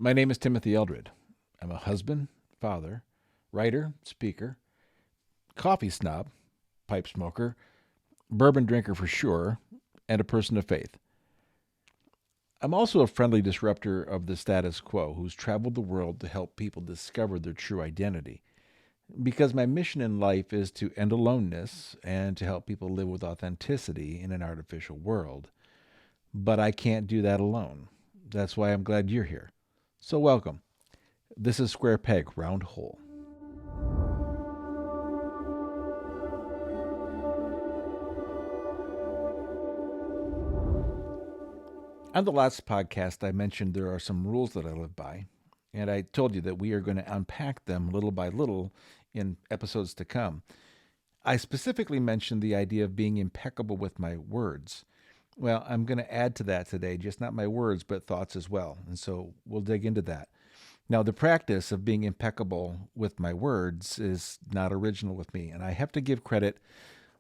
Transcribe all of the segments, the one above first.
My name is Timothy Eldred. I'm a husband, father, writer, speaker, coffee snob, pipe smoker, bourbon drinker for sure, and a person of faith. I'm also a friendly disruptor of the status quo who's traveled the world to help people discover their true identity. Because my mission in life is to end aloneness and to help people live with authenticity in an artificial world. But I can't do that alone. That's why I'm glad you're here. So, welcome. This is Square Peg, Round Hole. On the last podcast, I mentioned there are some rules that I live by, and I told you that we are going to unpack them little by little in episodes to come. I specifically mentioned the idea of being impeccable with my words. Well, I'm going to add to that today, just not my words, but thoughts as well. And so we'll dig into that. Now, the practice of being impeccable with my words is not original with me, and I have to give credit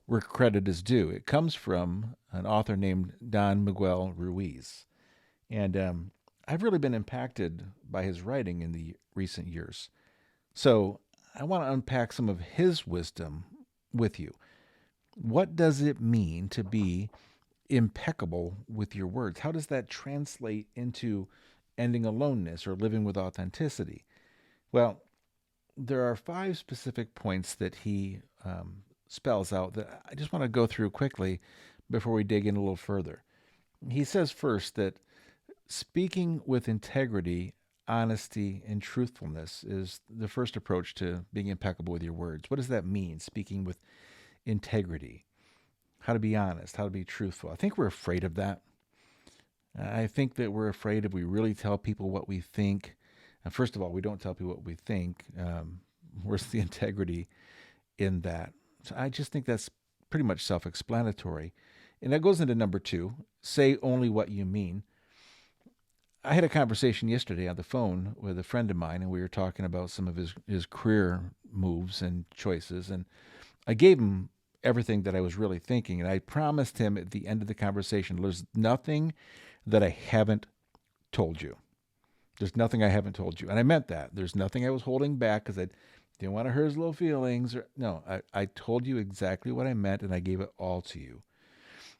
where credit is due. It comes from an author named Don Miguel Ruiz. And I've really been impacted by his writing in the recent years. So I want to unpack some of his wisdom with you. What does it mean to be impeccable with your words? How does that translate into ending aloneness or living with authenticity? Well, there are five specific points that he spells out that I just want to go through quickly before we dig in a little further. He says first that speaking with integrity, honesty, and truthfulness is the first approach to being impeccable with your words. What does that mean, speaking with integrity? How to be honest, how to be truthful. I think we're afraid of that. I think that we're afraid if we really tell people what we think. First of all, we don't tell people what we think. Where's the integrity in that? So I just think that's pretty much self explanatory. And that goes into number two, say only what you mean. I had a conversation yesterday on the phone with a friend of mine, and we were talking about some of his career moves and choices. And I gave him everything that I was really thinking. And I promised him at the end of the conversation, there's nothing that I haven't told you. There's nothing I haven't told you. And I meant that. There's nothing I was holding back because I didn't want to hurt his little feelings. No, I told you exactly what I meant, and I gave it all to you.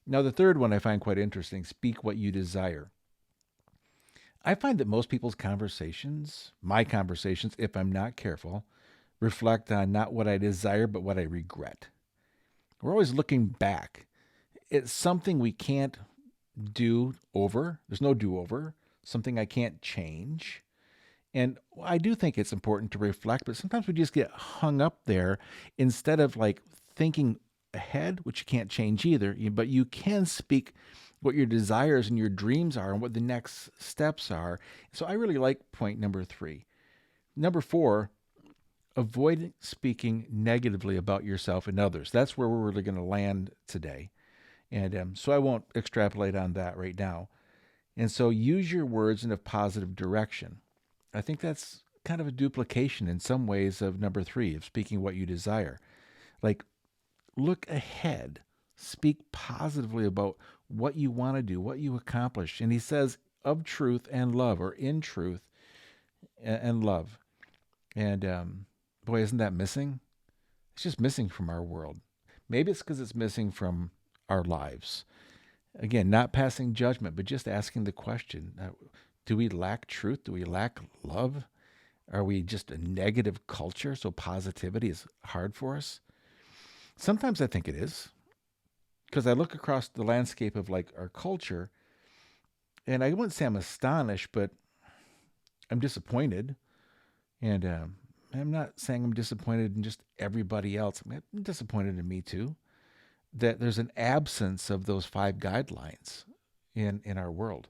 Now, the third one I find quite interesting, speak what you desire. I find that most people's conversations, my conversations, if I'm not careful, reflect on not what I desire, but what I regret. We're always looking back. It's something we can't do over. There's no do over, something I can't change. And I do think it's important to reflect, but sometimes we just get hung up there instead of like thinking ahead, which you can't change either, but you can speak what your desires and your dreams are and what the next steps are. So I really like point number three. Number four, avoid speaking negatively about yourself and others. That's where we're really going to land today. And so I won't extrapolate on that right now. And so use your words in a positive direction. I think that's kind of a duplication in some ways of number three, of speaking what you desire. Like, look ahead, speak positively about what you want to do, what you accomplish. And he says, of truth and love, or in truth and love. And boy, isn't that missing? It's just missing from our world. Maybe it's because it's missing from our lives. Again, not passing judgment, but just asking the question, do we lack truth? Do we lack love? Are we just a negative culture? So positivity is hard for us? Sometimes I think it is, because I look across the landscape of like our culture, and I wouldn't say I'm astonished, but I'm disappointed. And I'm not saying I'm disappointed in just everybody else. I'm disappointed in me too, that there's an absence of those five guidelines in our world.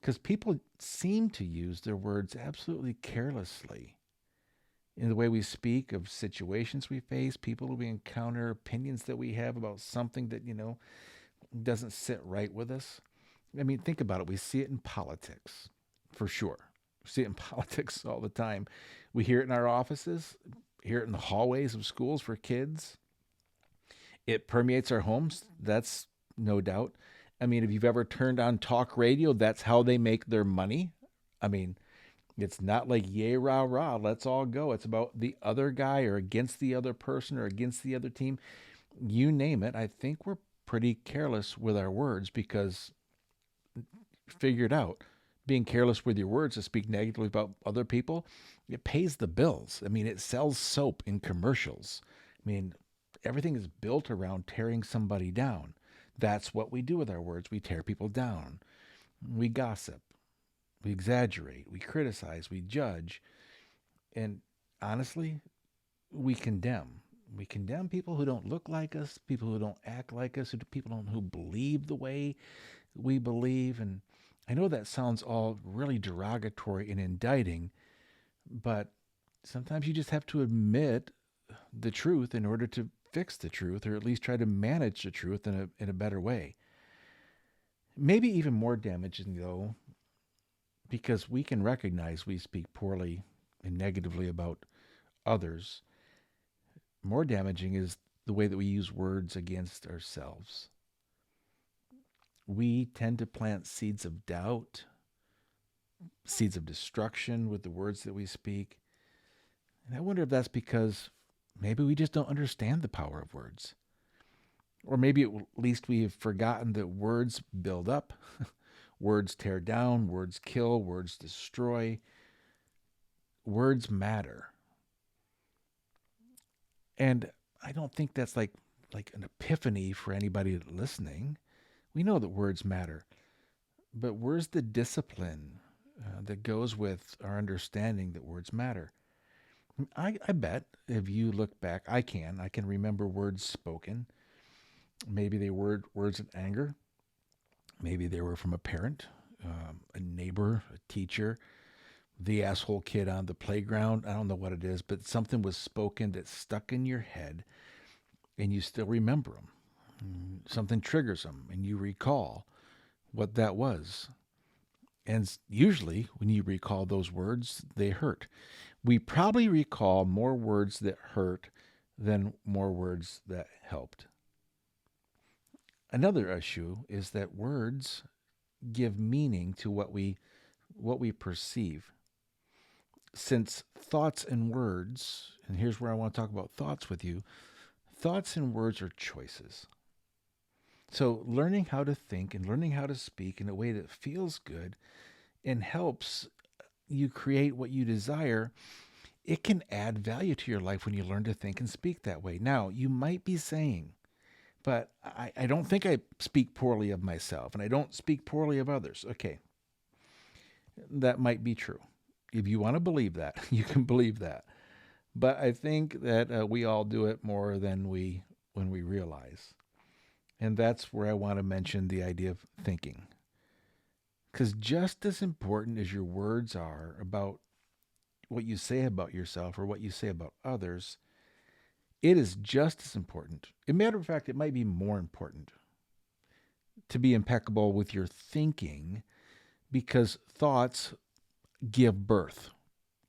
Because people seem to use their words absolutely carelessly in the way we speak of situations we face, people we encounter, opinions that we have about something that, doesn't sit right with us. I mean, think about it. We see it in politics, for sure. We see it in politics all the time. We hear it in our offices, hear it in the hallways of schools for kids. It permeates our homes. That's no doubt. I mean, if you've ever turned on talk radio, that's how they make their money. I mean, It's not like yay, rah, rah, let's all go. It's about the other guy or against the other person or against the other team. You name it. I think we're pretty careless with our words because figured out being careless with your words to speak negatively about other people, it pays the bills. I mean, it sells soap in commercials. I mean, everything is built around tearing somebody down. That's what we do with our words. We tear people down. We gossip. We exaggerate. We criticize. We judge. And honestly, we condemn. We condemn people who don't look like us, people who don't act like us, who believe the way we believe. And I know that sounds all really derogatory and indicting, but sometimes you just have to admit the truth in order to fix the truth, or at least try to manage the truth in a better way. Maybe even more damaging, though, because we can recognize we speak poorly and negatively about others. More damaging is the way that we use words against ourselves. We tend to plant seeds of doubt, seeds of destruction with the words that we speak. And I wonder if that's because maybe we just don't understand the power of words. Or maybe at least we have forgotten that words build up, words tear down, words kill, words destroy. Words matter. And I don't think that's like an epiphany for anybody listening. We know that words matter. But where's the discipline that goes with our understanding that words matter? I bet if you look back, I can remember words spoken. Maybe they were words of anger. Maybe they were from a parent, a neighbor, a teacher, the asshole kid on the playground. I don't know what it is, but something was spoken that stuck in your head and you still remember them. Something triggers them and you recall what that was. And usually, when you recall those words, they hurt. We probably recall more words that hurt than more words that helped. Another issue is that words give meaning to what we perceive. Since thoughts and words, and here's where I want to talk about thoughts with you, thoughts and words are choices. So learning how to think and learning how to speak in a way that feels good and helps you create what you desire, it can add value to your life when you learn to think and speak that way. Now, you might be saying, but I don't think I speak poorly of myself and I don't speak poorly of others. Okay, that might be true. If you want to believe that, you can believe that. But I think that we all do it more than when we realize. And that's where I want to mention the idea of thinking. Because just as important as your words are about what you say about yourself or what you say about others, it is just as important. As a matter of fact, it might be more important to be impeccable with your thinking because thoughts give birth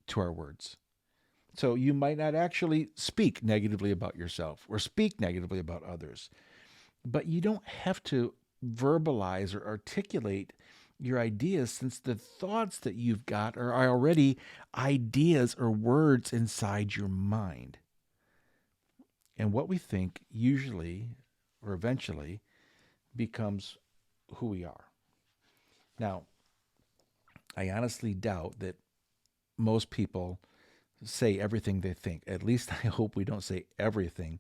to our words. So you might not actually speak negatively about yourself or speak negatively about others, but you don't have to verbalize or articulate your ideas since the thoughts that you've got are already ideas or words inside your mind. And what we think usually or eventually becomes who we are. Now, I honestly doubt that most people say everything they think. At least I hope we don't say everything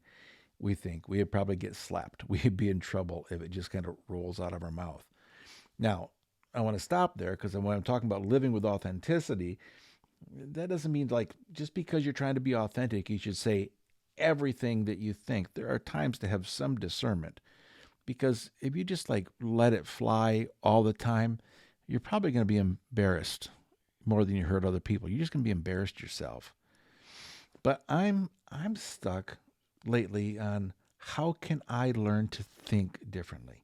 we think. We'd probably get slapped. We'd be in trouble if it just kind of rolls out of our mouth. Now, I want to stop there because when I'm talking about living with authenticity, that doesn't mean like just because you're trying to be authentic, you should say everything that you think. There are times to have some discernment because if you just like let it fly all the time, you're probably going to be embarrassed more than you hurt other people. You're just going to be embarrassed yourself. But I'm stuck lately on how can I learn to think differently?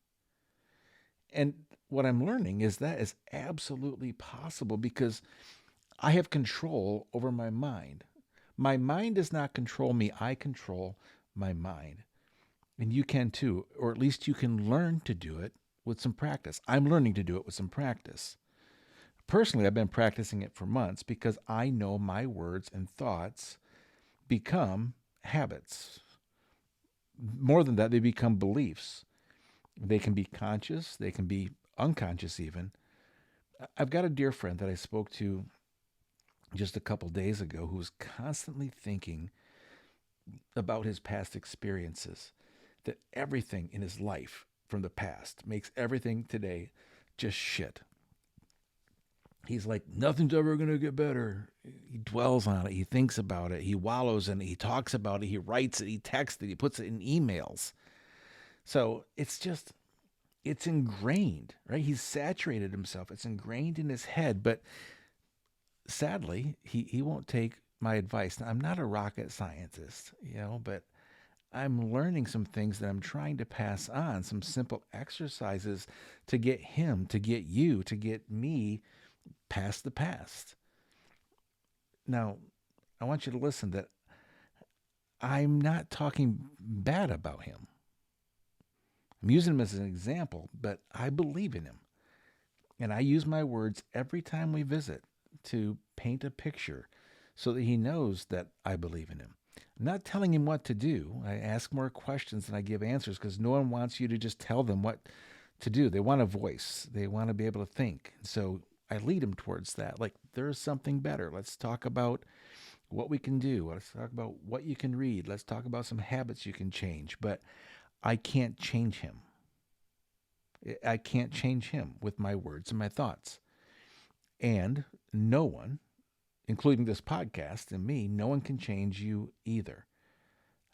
And what I'm learning is that is absolutely possible because I have control over my mind. My mind does not control me. I control my mind. And you can too, or at least you can learn to do it with some practice. I'm learning to do it with some practice. Personally, I've been practicing it for months because I know my words and thoughts become habits. More than that, they become beliefs. They can be conscious, they can be unconscious even. I've got a dear friend that I spoke to just a couple days ago who's constantly thinking about his past experiences, that everything in his life from the past makes everything today just shit. He's like, nothing's ever going to get better. He dwells on it. He thinks about it. He wallows in it. He talks about it. He writes it. He texts it. He puts it in emails. So it's ingrained, right? He's saturated himself. It's ingrained in his head. But sadly, he won't take my advice. Now, I'm not a rocket scientist, but I'm learning some things that I'm trying to pass on, some simple exercises to get him, to get you, to get me past the past. Now, I want you to listen that I'm not talking bad about him. I'm using him as an example, but I believe in him. And I use my words every time we visit to paint a picture so that he knows that I believe in him. I'm not telling him what to do. I ask more questions than I give answers because no one wants you to just tell them what to do. They want a voice, they want to be able to think. So I lead him towards that. Like, there's something better. Let's talk about what we can do. Let's talk about what you can read. Let's talk about some habits you can change. But I can't change him. I can't change him with my words and my thoughts. And no one, including this podcast and me, no one can change you either.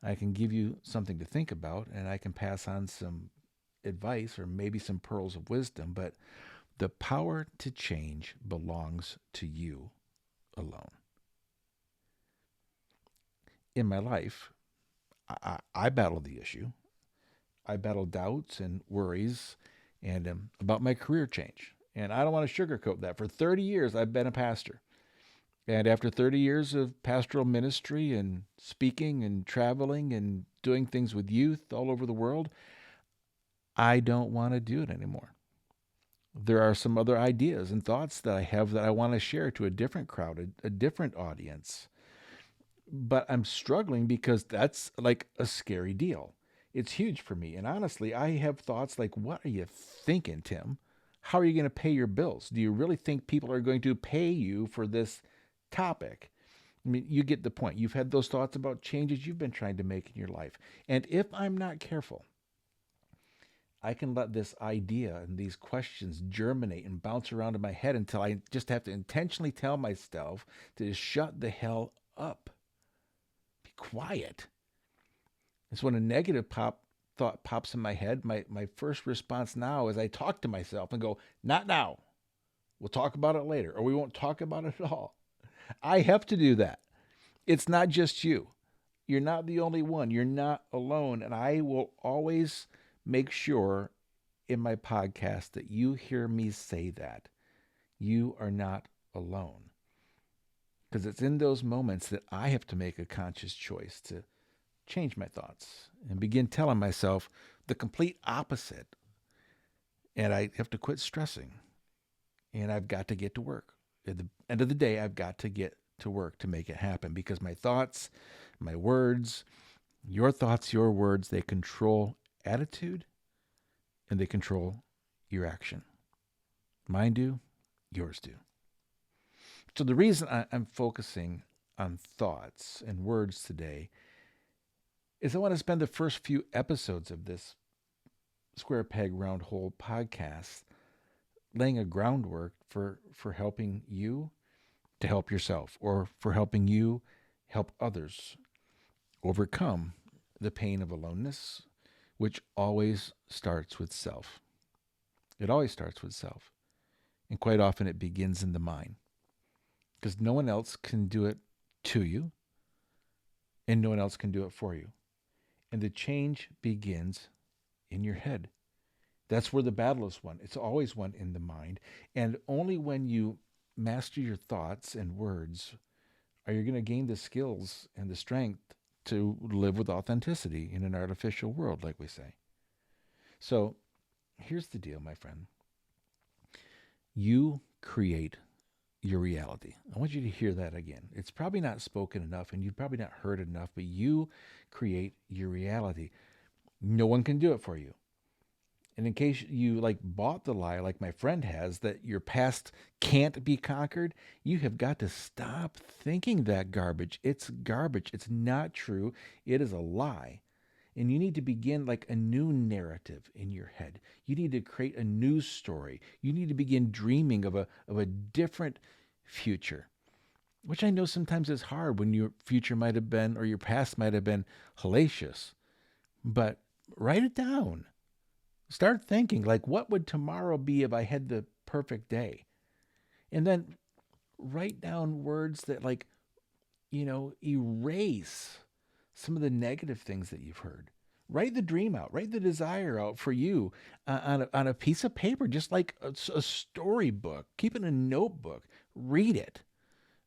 I can give you something to think about and I can pass on some advice or maybe some pearls of wisdom, but the power to change belongs to you alone. In my life, I battle the issue. I battle doubts and worries and about my career change. And I don't want to sugarcoat that. For 30 years, I've been a pastor. And after 30 years of pastoral ministry and speaking and traveling and doing things with youth all over the world, I don't want to do it anymore. There are some other ideas and thoughts that I have that I want to share to a different crowd, a different audience. But I'm struggling because that's like a scary deal. It's huge for me. And honestly, I have thoughts like, what are you thinking, Tim? How are you going to pay your bills? Do you really think people are going to pay you for this topic? I mean, you get the point. You've had those thoughts about changes you've been trying to make in your life. And if I'm not careful, I can let this idea and these questions germinate and bounce around in my head until I just have to intentionally tell myself to just shut the hell up. Be quiet. It's when a negative thought pops in my head, my first response now is I talk to myself and go, not now. We'll talk about it later, or we won't talk about it at all. I have to do that. It's not just you. You're not the only one. You're not alone. And I will always make sure in my podcast that you hear me say that. You are not alone. Because it's in those moments that I have to make a conscious choice to change my thoughts and begin telling myself the complete opposite. And I have to quit stressing. And I've got to get to work. At the end of the day, I've got to get to work to make it happen because my thoughts, my words, your thoughts, your words, they control attitude and they control your action. Mine do, yours do. So the reason I'm focusing on thoughts and words today is I want to spend the first few episodes of this Square Peg Round Hole podcast laying a groundwork for helping you to help yourself or for helping you help others overcome the pain of aloneness, which always starts with self. It always starts with self. And quite often it begins in the mind because no one else can do it to you and no one else can do it for you. And the change begins in your head. That's where the battle is won. It's always won in the mind. And only when you master your thoughts and words are you going to gain the skills and the strength to live with authenticity in an artificial world, like we say. So here's the deal, my friend. You create your reality. I want you to hear that again. It's probably not spoken enough and you've probably not heard enough, but you create your reality. No one can do it for you. And in case you like bought the lie, like my friend has, that your past can't be conquered, you have got to stop thinking that garbage. It's garbage. It's not true. It is a lie. And you need to begin like a new narrative in your head. You need to create a new story. You need to begin dreaming of a different future, which I know sometimes is hard when your future might have been or your past might have been hellacious. But write it down. Start thinking like, what would tomorrow be if I had the perfect day? And then write down words that like, erase some of the negative things that you've heard. Write the dream out, write the desire out for you on a piece of paper, just like a storybook. Keep it in a notebook. Read it,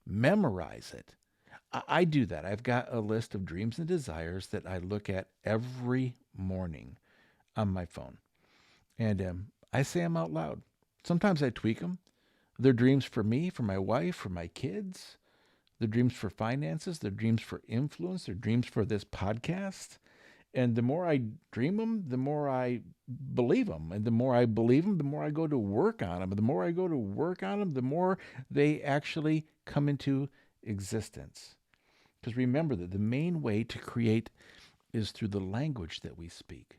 memorize it. I do that. I've got a list of dreams and desires that I look at every morning on my phone. And I say them out loud. Sometimes I tweak them. They're dreams for me, for my wife, for my kids. They're dreams for finances. They're dreams for influence. They're dreams for this podcast. And the more I dream them, the more I believe them. And the more I believe them, the more I go to work on them. And the more I go to work on them, the more they actually come into existence. Because remember that the main way to create is through the language that we speak.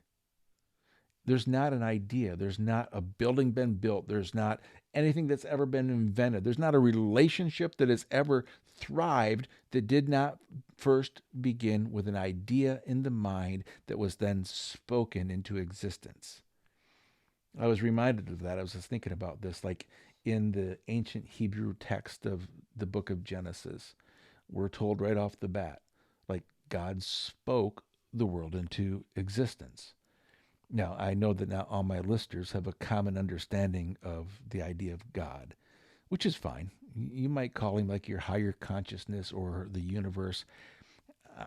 There's not an idea. There's not a building been built. There's not anything that's ever been invented. There's not a relationship that has ever thrived that did not first begin with an idea in the mind that was then spoken into existence. I was reminded of that. I was just thinking about this, like in the ancient Hebrew text of the book of Genesis, we're told right off the bat, like God spoke the world into existence. Now, I know that not all my listeners have a common understanding of the idea of God, which is fine. You might call him like your higher consciousness or the universe.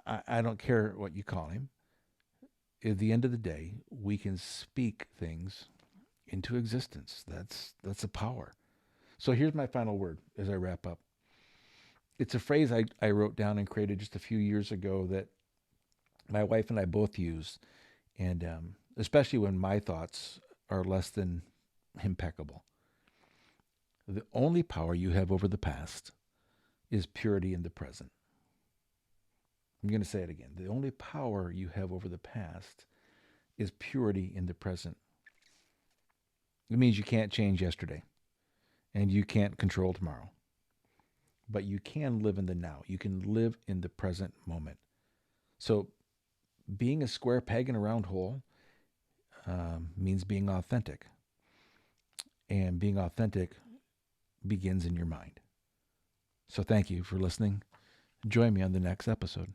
I don't care what you call him. At the end of the day, we can speak things into existence. That's a power. So here's my final word as I wrap up. It's a phrase I wrote down and created just a few years ago that my wife and I both use. And especially when my thoughts are less than impeccable. The only power you have over the past is purity in the present. I'm going to say it again. The only power you have over the past is purity in the present. It means you can't change yesterday and you can't control tomorrow. But you can live in the now. You can live in the present moment. So being a square peg in a round hole means being authentic. And being authentic begins in your mind. So thank you for listening. Join me on the next episode.